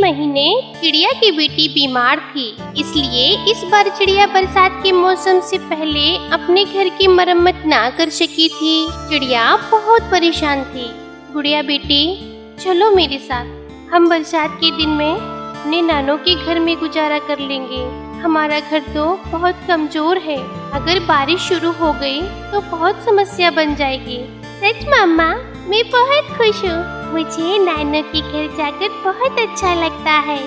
महीने चिड़िया की बेटी बीमार थी, इसलिए इस बार चिड़िया बरसात के मौसम से पहले अपने घर की मरम्मत ना कर सकी थी। चिड़िया बहुत परेशान थी। गुड़िया बेटी, चलो मेरे साथ, हम बरसात के दिन में अपने नानों के घर में गुजारा कर लेंगे। हमारा घर तो बहुत कमजोर है, अगर बारिश शुरू हो गई तो बहुत समस्या बन जाएगी। सच मम्मा, मैं बहुत खुश हूँ। मुझे नानों के घर जाकर बहुत अच्छा लगता है।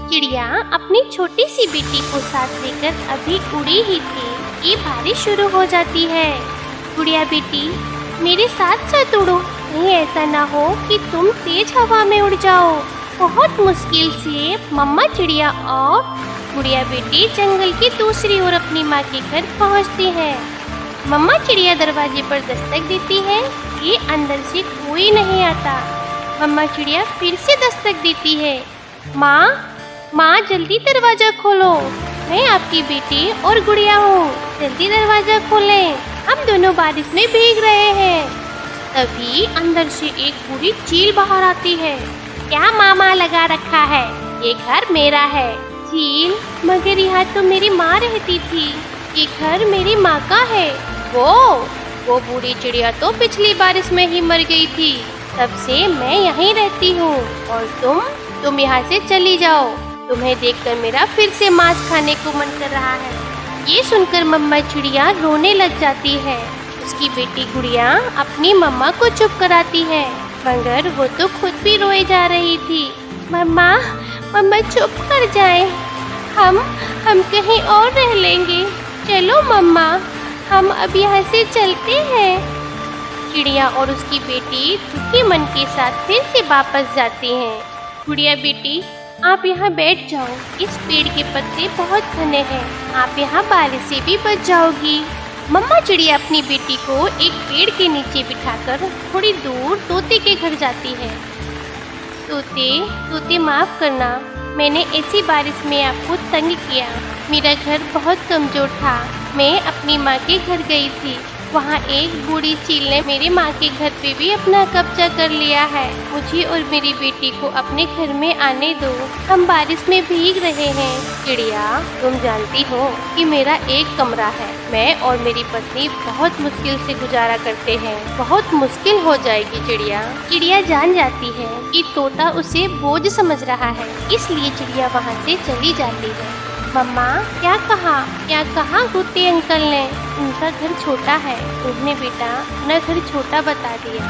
चिड़िया अपनी छोटी सी बेटी को साथ लेकर अभी उड़ी ही थी कि बारिश शुरू हो जाती है। गुड़िया बेटी, मेरे साथ साथ उड़ो, कहीं ऐसा ना हो कि तुम तेज हवा में उड़ जाओ। बहुत मुश्किल से मम्मा चिड़िया और गुड़िया बेटी जंगल की दूसरी ओर अपनी माँ के घर पहुँचती है। मम्मा चिड़िया दरवाजे पर दस्तक देती है कि अंदर से कोई नहीं आता। मम्मा चिड़िया फिर से दस्तक देती है। माँ जल्दी दरवाजा खोलो, मैं आपकी बेटी और गुड़िया हूँ, जल्दी दरवाजा खोलें, हम दोनों बारिश में भीग रहे हैं। तभी अंदर से एक बूढ़ी चील बाहर आती है। क्या मामा लगा रखा है, ये घर मेरा है। चील, मगर यहाँ तो मेरी माँ रहती थी, ये घर मेरी माँ का है। वो बूढ़ी चिड़िया तो पिछली बारिश में ही मर गई थी, तब से मैं यहीं रहती हूँ और तुम यहाँ से चली जाओ। तुम्हें देखकर मेरा फिर से मांस खाने को मन कर रहा है। ये सुनकर मम्मा चिड़िया रोने लग जाती है। उसकी बेटी गुड़िया अपनी मम्मा को चुप कराती है, मगर वो तो खुद भी रोए जा रही थी। मम्मा चुप कर जाए, हम कहीं और रह लेंगे। चलो मम्मा, हम अब यहाँ से चलते हैं। चिड़िया और उसकी बेटी दुखी मन के साथ फिर से वापस जाती हैं। गुड़िया बेटी, आप यहाँ बैठ जाओ, इस पेड़ के पत्ते बहुत घने हैं, आप यहाँ बारिश से भी बच जाओगी। मम्मा चिड़िया अपनी बेटी को एक पेड़ के नीचे बिठाकर थोड़ी दूर तोते के घर जाती है। तोते माफ करना, मैंने ऐसी बारिश में आपको तंग किया। मेरा घर बहुत कमजोर था, मैं अपनी माँ के घर गई थी, वहाँ एक बूढ़ी चील ने मेरे माँ के घर पे भी अपना कब्जा कर लिया है। मुझे और मेरी बेटी को अपने घर में आने दो, हम बारिश में भीग रहे हैं। चिड़िया, तुम जानती हो कि मेरा एक कमरा है, मैं और मेरी पत्नी बहुत मुश्किल से गुजारा करते हैं, बहुत मुश्किल हो जाएगी। चिड़िया जान जाती है कि तोता उसे बोझ समझ रहा है, इसलिए चिड़िया वहाँ से चली जाती है। मम्मा, क्या कहा कुत्ते अंकल ने? उनका घर छोटा है, उन्होंने बेटा अपना घर छोटा बता दिया।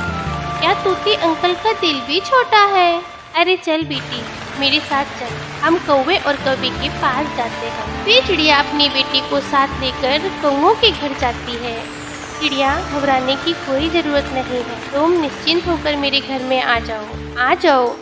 क्या तोते अंकल का दिल भी छोटा है? अरे चल बेटी, मेरे साथ चल, हम कौवे और कौवे के पास जाते हैं। फिर चिड़िया अपनी बेटी को साथ लेकर कौवों के घर जाती है। चिड़िया, घबराने की कोई जरूरत नहीं है, तुम निश्चिंत होकर मेरे घर में आ जाओ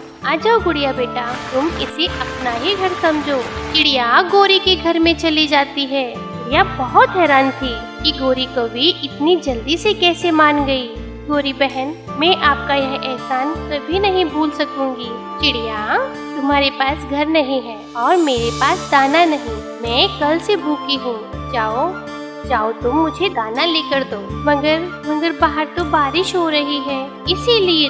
गुड़िया बेटा, तुम इसे अपना ही घर समझो। चिड़िया गौरी के घर में चली जाती है। चिड़िया बहुत हैरान थी कि गौरी कौवी इतनी जल्दी से कैसे मान गई। गौरी बहन, मैं आपका यह एहसान कभी नहीं भूल सकूंगी। चिड़िया, तुम्हारे पास घर नहीं है और मेरे पास दाना नहीं, मैं कल से भूखी हूँ, जाओ तुम मुझे दाना लेकर दो। मगर बाहर तो बारिश हो रही है, इसीलिए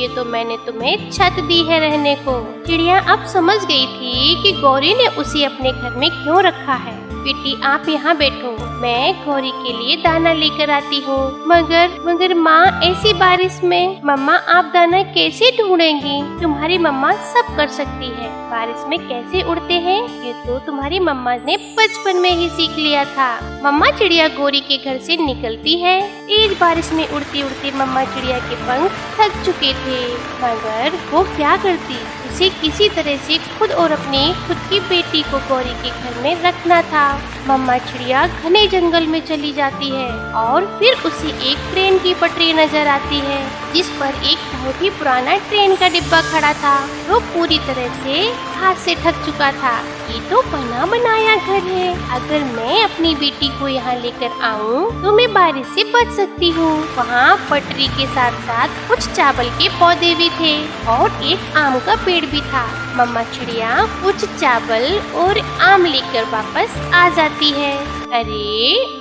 तो मैंने तुम्हें छत दी है रहने को। चिड़िया अब समझ गई थी कि गौरी ने उसे अपने घर में क्यों रखा है। बेटी, आप यहाँ बैठो, मैं गौरी के लिए दाना लेकर आती हूँ। मगर माँ, ऐसी बारिश में मम्मा आप दाना कैसे ढूंढेंगी? तुम्हारी मम्मा सब कर सकती है, बारिश में कैसे उड़ते हैं ये तो तुम्हारी मम्मा ने बचपन में ही सीख लिया था। मम्मा चिड़िया गौरी के घर से निकलती है। तेज बारिश में उड़ते उड़ते मम्मा चिड़िया के पंख थक चुके थे, मगर वो क्या करती, उसे किसी तरह से खुद की बेटी को गौरी के घर में रखना था। मम्मा चिड़िया घने जंगल में चली जाती है और फिर उसे एक ट्रेन की पटरी नजर आती है, जिस पर एक बहुत ही पुराना ट्रेन का डिब्बा खड़ा था। वो पूरी तरह से हाथ से थक चुका था। ये तो बना बनाया घर है, अगर मैं अपनी बेटी को यहाँ लेकर आऊँ तो मैं बारिश से बच सकती हूँ। वहाँ पटरी के साथ साथ कुछ चावल के पौधे भी थे और एक आम का पेड़ भी था। मम्मा चिड़िया कुछ चावल और आम लेकर वापस आ जाती है।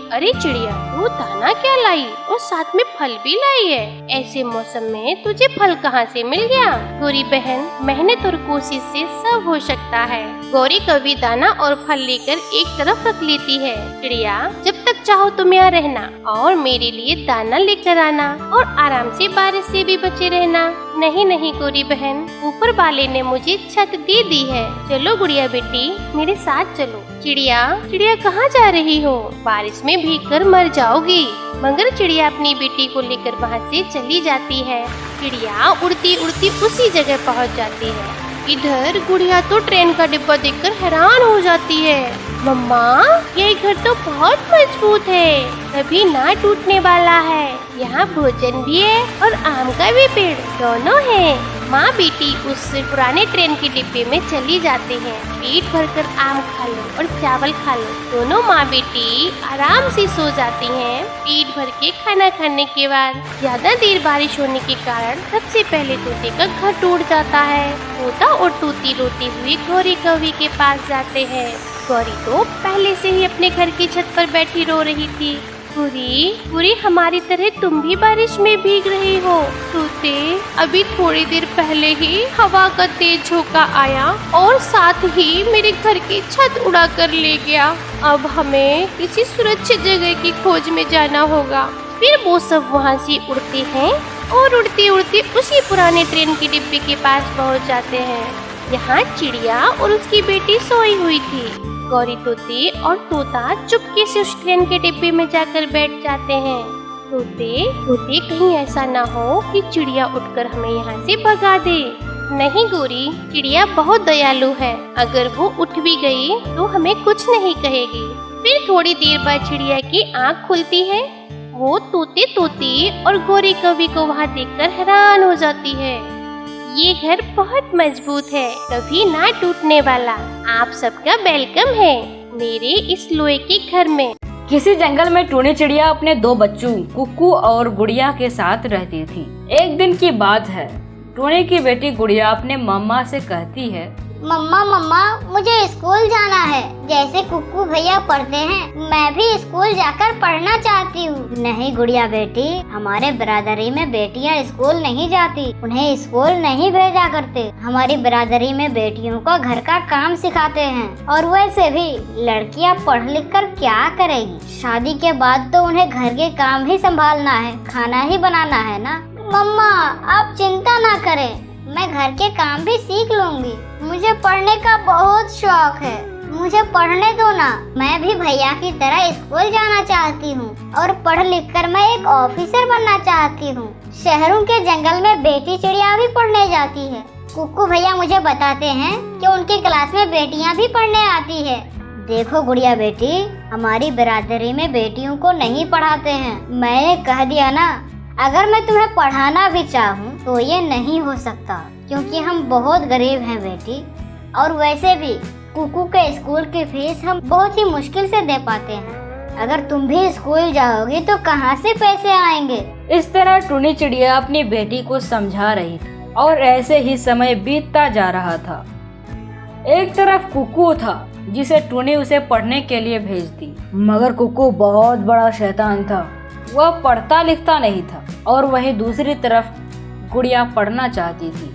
अरे चिड़िया, तू दाना क्या लाई और साथ में फल भी लाई है? ऐसे मौसम में तुझे फल कहाँ से मिल गया? गौरी बहन, मेहनत और कोशिश से सब हो सकता है। गौरी कभी दाना और फल लेकर एक तरफ रख लेती है। चिड़िया, जब तक चाहो तुम यहाँ रहना और मेरे लिए दाना लेकर आना और आराम से बारिश से भी बचे रहना। नहीं गौरी बहन, ऊपर वाले ने मुझे छत दे दी है। चलो गुड़िया बेटी, मेरे साथ चलो। चिड़िया कहाँ जा रही हो? बारिश में भीगकर मर जाओगी। मगर चिड़िया अपनी बेटी को लेकर वहाँ से चली जाती है। चिड़िया उड़ती उड़ती उसी जगह पहुँच जाती है। इधर गुड़िया तो ट्रेन का डिब्बा देखकर हैरान हो जाती है। मम्मा, ये घर तो बहुत मजबूत है, कभी ना टूटने वाला है। यहाँ भोजन भी है और आम का भी पेड़ दोनों है। माँ बेटी उस पुराने ट्रेन के डिब्बे में चली जाते हैं। पेट भरकर आम खा लो और चावल खा लो। दोनों माँ बेटी आराम से सो जाती हैं। पेट भर के खाना खाने के बाद ज्यादा देर बारिश होने के कारण सबसे पहले तोते का घर टूट जाता है। तोता और तोती रोती हुई गौरी कवि के पास जाते हैं। गौरी तो पहले से ही अपने घर की छत पर बैठी रो रही थी। गौरी, हमारी तरह तुम भी बारिश में भीग रही हो। तोते, अभी थोड़ी देर पहले ही हवा का तेज झोंका आया और साथ ही मेरे घर की छत उड़ा कर ले गया। अब हमें किसी सुरक्षित जगह की खोज में जाना होगा। फिर वो सब वहाँ से उड़ते हैं और उड़ते उड़ते उसी पुराने ट्रेन के डिब्बे के पास पहुँच जाते हैं। यहाँ चिड़िया और उसकी बेटी सोई हुई थी। गौरी तोते और तोता चुपके से उस ट्रेन के डिब्बे में जाकर बैठ जाते हैं। तोते कहीं ऐसा ना हो कि चिड़िया उठकर हमें यहाँ से भगा दे। नहीं गौरी, चिड़िया बहुत दयालु है, अगर वो उठ भी गई तो हमें कुछ नहीं कहेगी। फिर थोड़ी देर बाद चिड़िया की आँख खुलती है। वो तोते और गौरी कवि को वहाँ देखकर हैरान हो जाती है। ये घर बहुत मजबूत है, कभी ना टूटने वाला। आप सबका वेलकम है मेरे इस लोहे के घर में। किसी जंगल में टूनी चिड़िया अपने दो बच्चों कुक्कू और गुड़िया के साथ रहती थी। एक दिन की बात है, टूनी की बेटी गुड़िया अपने मम्मा से कहती है, मम्मा मुझे स्कूल जाना है। जैसे कुक्कू भैया पढ़ते हैं, मैं भी स्कूल जाकर पढ़ना चाहती हूँ। नहीं गुड़िया बेटी, हमारे बिरादरी में बेटियाँ स्कूल नहीं जाती, उन्हें स्कूल नहीं भेजा करते। हमारी बिरादरी में बेटियों को घर का काम सिखाते हैं। और वैसे भी लड़कियाँ पढ़ लिख कर क्या करेगी? शादी के बाद तो उन्हें घर के काम ही संभालना है, खाना ही बनाना है ना। मम्मा, आप चिंता ना करें, मैं घर के काम भी सीख लूंगी। मुझे पढ़ने का बहुत शौक है, मुझे पढ़ने दो ना। मैं भी भैया की तरह स्कूल जाना चाहती हूँ और पढ़ लिख कर मैं एक ऑफिसर बनना चाहती हूँ। शहरों के जंगल में बेटी चिड़िया भी पढ़ने जाती है। कुक्कू भैया मुझे बताते हैं कि उनकी क्लास में बेटियाँ भी पढ़ने आती है। देखो गुड़िया बेटी, हमारी बिरादरी में बेटियों को नहीं पढ़ाते हैं। मैंने कह दिया ना, अगर मैं तुम्हें पढ़ाना भी चाहूँ तो ये नहीं हो सकता, क्योंकि हम बहुत गरीब हैं बेटी। और वैसे भी कुक्कू के स्कूल की फीस हम बहुत ही मुश्किल से दे पाते हैं। अगर तुम भी स्कूल जाओगी तो कहाँ से पैसे आएंगे? इस तरह टूनी चिड़िया अपनी बेटी को समझा रही थी और ऐसे ही समय बीतता जा रहा था। एक तरफ कुक्कू था जिसे टूनी उसे पढ़ने के लिए भेजती, मगर कुक्कू बहुत बड़ा शैतान था, वह पढ़ता लिखता नहीं था। और वहीं दूसरी तरफ गुड़िया पढ़ना चाहती थी,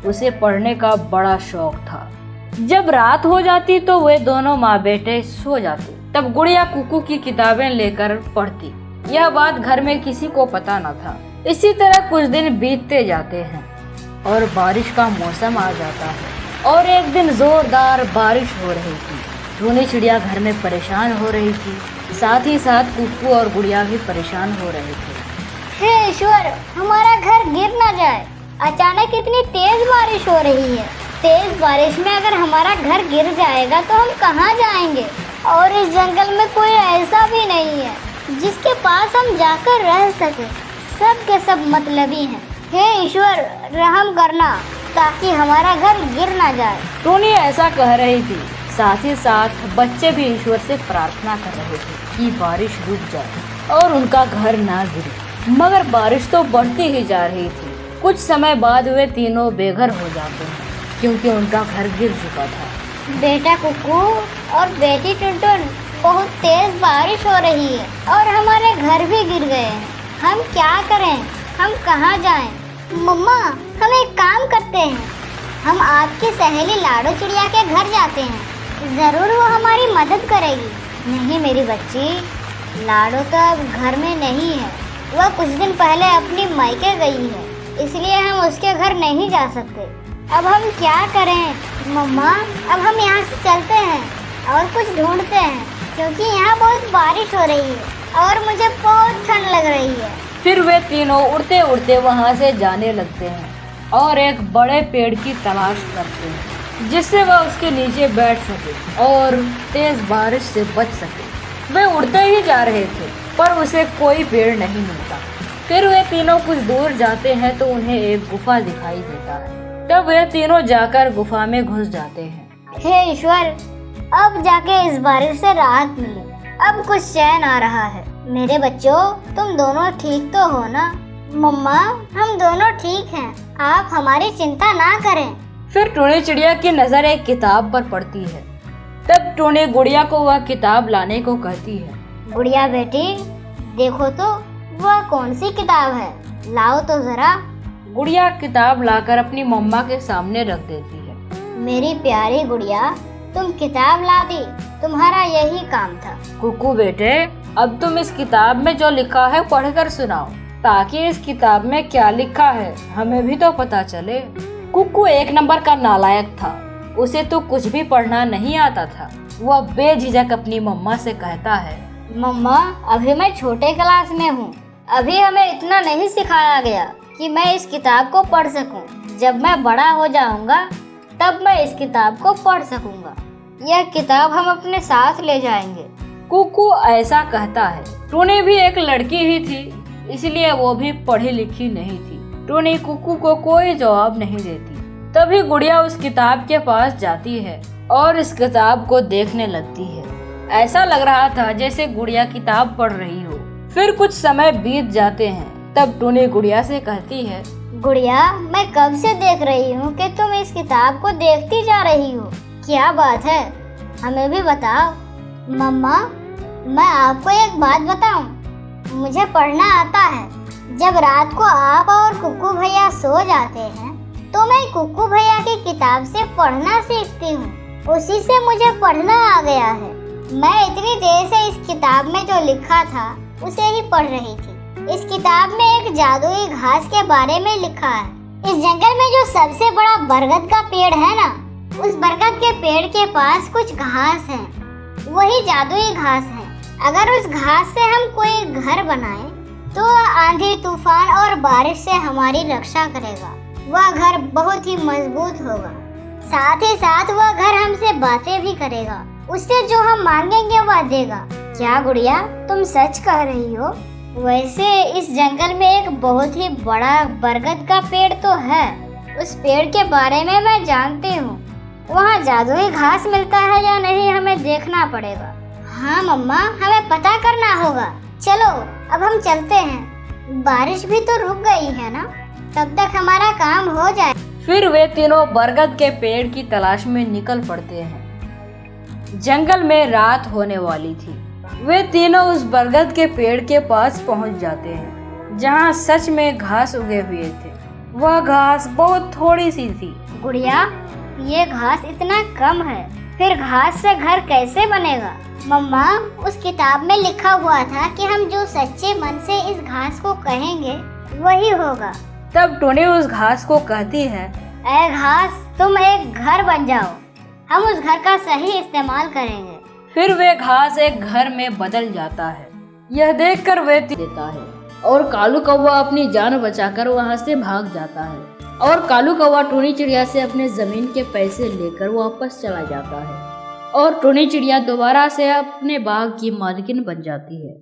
उसे पढ़ने का बड़ा शौक था। जब रात हो जाती तो वे दोनों माँ बेटे सो जाते, तब गुड़िया कुक्कू की किताबें लेकर पढ़ती। यह बात घर में किसी को पता न था। इसी तरह कुछ दिन बीतते जाते हैं और बारिश का मौसम आ जाता है। और एक दिन जोरदार बारिश हो रही थी। टूनी चिड़िया घर में परेशान हो रही थी, साथ ही साथ कुक्कू और गुड़िया भी परेशान हो रहे थे। हे ईश्वर, हमारा घर गिर न जाए। अचानक इतनी तेज बारिश हो रही है। तेज बारिश में अगर हमारा घर गिर जाएगा तो हम कहाँ जाएंगे? और इस जंगल में कोई ऐसा भी नहीं है जिसके पास हम जाकर रह सके। सब के सब मतलबी हैं। हे ईश्वर, रहम करना ताकि हमारा घर गिर ना जाए। टूनी ऐसा कह रही थी, साथ ही साथ बच्चे भी ईश्वर से प्रार्थना कर रहे थे कि बारिश रुक जाए और उनका घर ना गिरे। मगर बारिश तो बढ़ती ही जा रही थी। कुछ समय बाद वे तीनों बेघर हो जाते हैं। क्योंकि उनका घर गिर चुका था। बेटा कुकू और बेटी टुनटुन, बहुत तेज बारिश हो रही है और हमारे घर भी गिर गए हैं। हम क्या करें? हम कहाँ जाएं? मम्मा, हम एक काम करते हैं, हम आपकी सहेली लाडो चिड़िया के घर जाते हैं, जरूर वो हमारी मदद करेगी। नहीं मेरी बच्ची, लाडो तो अब घर में नहीं है, वह कुछ दिन पहले अपनी मायके गई है, इसलिए हम उसके घर नहीं जा सकते। अब हम क्या करें मम्मा? अब हम यहाँ से चलते हैं और कुछ ढूंढते हैं, क्योंकि यहाँ बहुत बारिश हो रही है और मुझे बहुत ठंड लग रही है। फिर वे तीनों उड़ते उड़ते वहाँ से जाने लगते हैं और एक बड़े पेड़ की तलाश करते हैं, जिससे वह उसके नीचे बैठ सके और तेज बारिश से बच सके। वे उड़ते ही जा रहे थे, पर उसे कोई पेड़ नहीं मिलता। फिर वे तीनों कुछ दूर जाते हैं तो उन्हें एक गुफा दिखाई देता है। तब वे तीनों जाकर गुफा में घुस जाते हैं। हे ईश्वर, अब जाके इस बारिश से राहत मिली, अब कुछ चैन आ रहा है। मेरे बच्चों, तुम दोनों ठीक तो हो ना? मम्मा, हम दोनों ठीक हैं, आप हमारी चिंता ना करें। फिर टूनी चिड़िया की नजर एक किताब पर पड़ती है। तब टूनी गुड़िया को वह किताब लाने को कहती है। गुड़िया बेटी, देखो तो वह कौन सी किताब है, लाओ तो जरा। गुड़िया किताब लाकर अपनी मम्मा के सामने रख देती है। मेरी प्यारी गुड़िया, तुम किताब ला दी, तुम्हारा यही काम था। कुकू बेटे, अब तुम इस किताब में जो लिखा है पढ़कर सुनाओ, ताकि इस किताब में क्या लिखा है हमें भी तो पता चले। कुकू एक नंबर का नालायक था, उसे तो कुछ भी पढ़ना नहीं आता था। वह बेझिझक अपनी मम्मा से कहता है, मम्मा, अभी मैं छोटे क्लास में हूँ, अभी हमें इतना नहीं सिखाया गया कि मैं इस किताब को पढ़ सकूं। जब मैं बड़ा हो जाऊंगा तब मैं इस किताब को पढ़ सकूंगा। यह किताब हम अपने साथ ले जाएंगे। कुकू ऐसा कहता है। टूनी भी एक लड़की ही थी, इसलिए वो भी पढ़ी लिखी नहीं थी। टूनी कुकू को कोई जवाब नहीं देती। तभी गुड़िया उस किताब के पास जाती है और इस किताब को देखने लगती है। ऐसा लग रहा था जैसे गुड़िया किताब पढ़ रही हो। फिर कुछ समय बीत जाते हैं। तब टूनी गुड़िया से कहती है, गुड़िया, मैं कब से देख रही हूँ कि तुम इस किताब को देखती जा रही हो। क्या बात है, हमें भी बताओ। मम्मा, मैं आपको एक बात बताऊं, मुझे पढ़ना आता है। जब रात को आप और कुकू भैया सो जाते हैं तो मैं कुकू भैया की किताब से पढ़ना सीखती हूँ, उसी से मुझे पढ़ना आ गया है। मैं इतनी देर से इस किताब में जो लिखा था उसे ही पढ़ रही थी। इस किताब में एक जादुई घास के बारे में लिखा है। इस जंगल में जो सबसे बड़ा बरगद का पेड़ है ना, उस बरगद के पेड़ के पास कुछ घास है, वही जादुई घास है। अगर उस घास से हम कोई घर बनाएं, तो आंधी तूफान और बारिश से हमारी रक्षा करेगा। वह घर बहुत ही मजबूत होगा, साथ ही साथ वह घर हमसे बातें भी करेगा। उससे जो हम मांगेंगे वह देगा। क्या गुड़िया, तुम सच कह रही हो? वैसे इस जंगल में एक बहुत ही बड़ा बरगद का पेड़ तो है, उस पेड़ के बारे में मैं जानती हूँ। वहाँ जादुई घास मिलता है या नहीं हमें देखना पड़ेगा। हाँ मम्मा, हमें पता करना होगा। चलो अब हम चलते हैं, बारिश भी तो रुक गई है ना, तब तक हमारा काम हो जाए। फिर वे तीनों बरगद के पेड़ की तलाश में निकल पड़ते हैं। जंगल में रात होने वाली थी। वे तीनों उस बरगद के पेड़ के पास पहुंच जाते हैं, जहां सच में घास उगे हुए थे। वह घास बहुत थोड़ी सी थी। गुड़िया, ये घास इतना कम है, फिर घास से घर कैसे बनेगा? मम्मा, उस किताब में लिखा हुआ था कि हम जो सच्चे मन से इस घास को कहेंगे वही होगा। तब टूनी उस घास को कहती है, ऐ घास, तुम एक घर बन जाओ, हम उस घर का सही इस्तेमाल करेंगे। फिर वे घास एक घर में बदल जाता है। यह देखकर वे देता है और कालू कौवा अपनी जान बचाकर वहां से भाग जाता है। और कालू कौवा टूनी चिड़िया से अपने जमीन के पैसे लेकर वापस चला जाता है और टूनी चिड़िया दोबारा से अपने बाग की मालकिन बन जाती है।